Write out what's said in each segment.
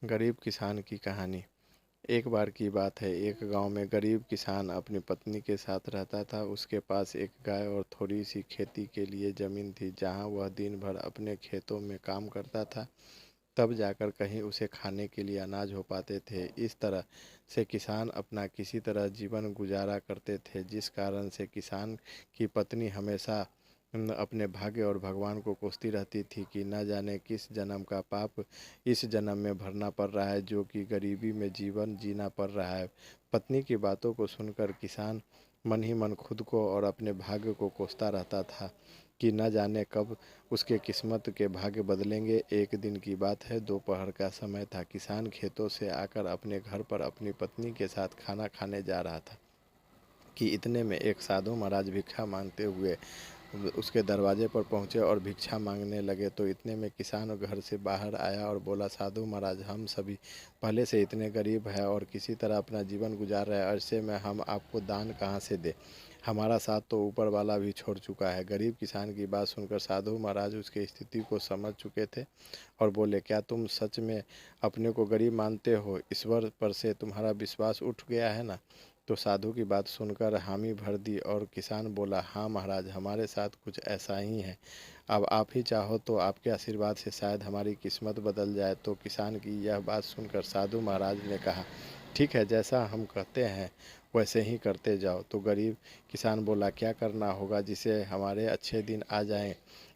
गरीब किसान की कहानी। एक बार की बात है, एक गांव में गरीब किसान अपनी पत्नी के साथ रहता था। उसके पास एक गाय और थोड़ी सी खेती के लिए ज़मीन थी, जहां वह दिन भर अपने खेतों में काम करता था। तब जाकर कहीं उसे खाने के लिए अनाज हो पाते थे। इस तरह से किसान अपना किसी तरह जीवन गुजारा करते थे, जिस कारण से किसान की पत्नी हमेशा अपने भाग्य और भगवान को कोसती रहती थी कि न जाने किस जन्म का पाप इस जन्म में भरना पड़ रहा है, जो कि गरीबी में जीवन जीना पड़ रहा है। पत्नी की बातों को सुनकर किसान मन ही मन खुद को और अपने भाग्य को कोसता रहता था कि न जाने कब उसके किस्मत के भाग्य बदलेंगे। एक दिन की बात है, दोपहर का समय था। किसान खेतों से आकर अपने घर पर अपनी पत्नी के साथ खाना खाने जा रहा था कि इतने में एक साधु महाराज भिक्षा मांगते हुए उसके दरवाजे पर पहुंचे और भिक्षा मांगने लगे। तो इतने में किसान घर से बाहर आया और बोला, साधु महाराज, हम सभी पहले से इतने गरीब हैं और किसी तरह अपना जीवन गुजार रहे हैं, ऐसे में हम आपको दान कहाँ से दें? हमारा साथ तो ऊपर वाला भी छोड़ चुका है। गरीब किसान की बात सुनकर साधु महाराज उसकी स्थिति को समझ चुके थे और बोले, क्या तुम सच में अपने को गरीब मानते हो? ईश्वर पर से तुम्हारा विश्वास उठ गया है ना? तो साधु की बात सुनकर हामी भर दी और किसान बोला, हाँ महाराज, हमारे साथ कुछ ऐसा ही है। अब आप ही चाहो तो आपके आशीर्वाद से शायद हमारी किस्मत बदल जाए। तो किसान की यह बात सुनकर साधु महाराज ने कहा, ठीक है, जैसा हम कहते हैं वैसे ही करते जाओ। तो गरीब किसान बोला, क्या करना होगा जिससे हमारे अच्छे दिन आ जाएं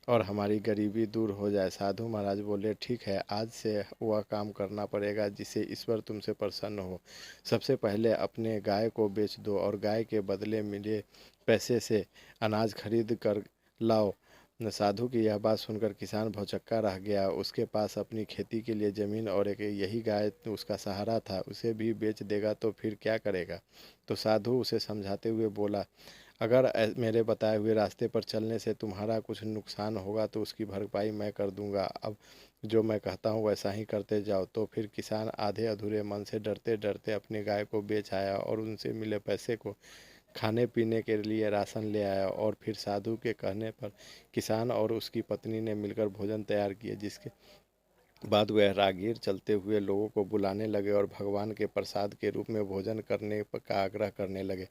और हमारी गरीबी दूर हो जाए? साधु महाराज बोले, ठीक है, आज से वह काम करना पड़ेगा जिससे ईश्वर तुमसे प्रसन्न हो। सबसे पहले अपने गाय को बेच दो और गाय के बदले मिले पैसे से अनाज खरीद कर लाओ। साधु की यह बात सुनकर किसान भौचक्का रह गया। उसके पास अपनी खेती के लिए ज़मीन और एक यही गाय उसका सहारा था, उसे भी बेच देगा तो फिर क्या करेगा? तो साधु उसे समझाते हुए बोला, अगर मेरे बताए हुए रास्ते पर चलने से तुम्हारा कुछ नुकसान होगा तो उसकी भरपाई मैं कर दूंगा। अब जो मैं कहता हूँ वैसा ही करते जाओ। तो फिर किसान आधे अधूरे मन से डरते डरते अपनी गाय को बेच आया और उनसे मिले पैसे को खाने पीने के लिए राशन ले आया। और फिर साधु के कहने पर किसान और उसकी पत्नी ने मिलकर भोजन तैयार किए, जिसके बाद वह राहगीर चलते हुए लोगों को बुलाने लगे और भगवान के प्रसाद के रूप में भोजन करने का आग्रह करने लगे।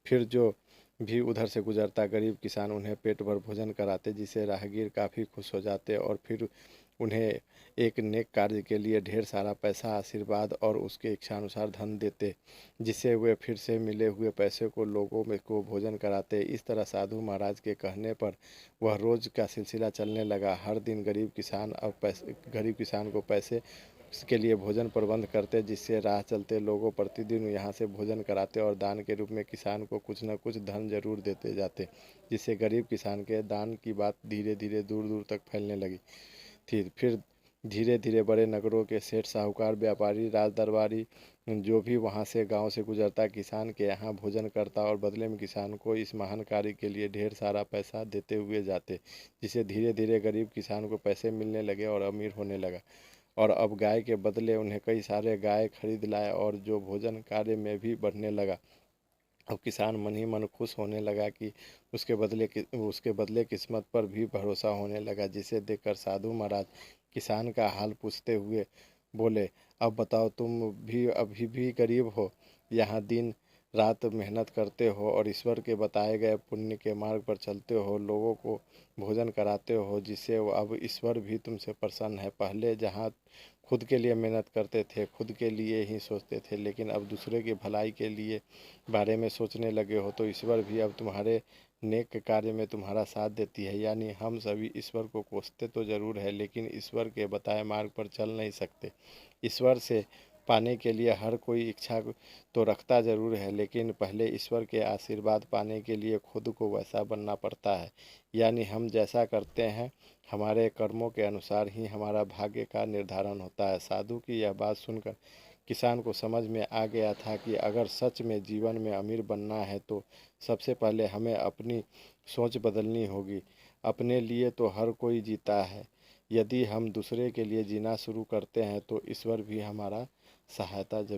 फिर जो भी उधर से गुजरता गरीब किसान उन्हें पेट भर भोजन कराते, जिससे राहगीर काफ़ी खुश हो जाते और फिर उन्हें एक नेक कार्य के लिए ढेर सारा पैसा, आशीर्वाद और उसके इच्छानुसार धन देते, जिससे वे फिर से मिले हुए पैसे को लोगों में को भोजन कराते। इस तरह साधु महाराज के कहने पर वह रोज़ का सिलसिला चलने लगा। हर दिन गरीब किसान को पैसे के लिए भोजन प्रबंध करते, जिससे राह चलते लोगों प्रतिदिन यहाँ से भोजन कराते और दान के रूप में किसान को कुछ न कुछ धन जरूर देते जाते, जिससे गरीब किसान के दान की बात धीरे धीरे दूर दूर तक फैलने लगी थी। फिर धीरे धीरे बड़े नगरों के सेठ, साहूकार, व्यापारी, राज दरबारी जो भी वहाँ से गांव से गुजरता किसान के यहाँ भोजन करता और बदले में किसान को इस महान कार्य के लिए ढेर सारा पैसा देते हुए जाते, जिससे धीरे धीरे गरीब किसान को पैसे मिलने लगे और अमीर होने लगा। और अब गाय के बदले उन्हें कई सारे गाय खरीद लाए और जो भोजन कार्य में भी बढ़ने लगा। अब किसान मन ही मन खुश होने लगा कि उसके बदले किस्मत पर भी भरोसा होने लगा, जिसे देखकर साधु महाराज किसान का हाल पूछते हुए बोले, अब बताओ, तुम भी अभी भी गरीब हो, यहाँ दिन रात मेहनत करते हो और ईश्वर के बताए गए पुण्य के मार्ग पर चलते हो, लोगों को भोजन कराते हो, जिससे वो अब ईश्वर भी तुमसे प्रसन्न है। पहले जहाँ खुद के लिए मेहनत करते थे, खुद के लिए ही सोचते थे, लेकिन अब दूसरे की भलाई के लिए बारे में सोचने लगे हो, तो ईश्वर भी अब तुम्हारे नेक कार्य में तुम्हारा साथ देती है। यानी हम सभी ईश्वर को कोसते तो ज़रूर है, लेकिन ईश्वर के बताए मार्ग पर चल नहीं सकते। ईश्वर से पाने के लिए हर कोई इच्छा तो रखता ज़रूर है, लेकिन पहले ईश्वर के आशीर्वाद पाने के लिए खुद को वैसा बनना पड़ता है। यानी हम जैसा करते हैं, हमारे कर्मों के अनुसार ही हमारा भाग्य का निर्धारण होता है। साधु की यह बात सुनकर किसान को समझ में आ गया था कि अगर सच में जीवन में अमीर बनना है तो सबसे पहले हमें अपनी सोच बदलनी होगी। अपने लिए तो हर कोई जीता है, यदि हम दूसरे के लिए जीना शुरू करते हैं तो ईश्वर भी हमारा सहायता जरूर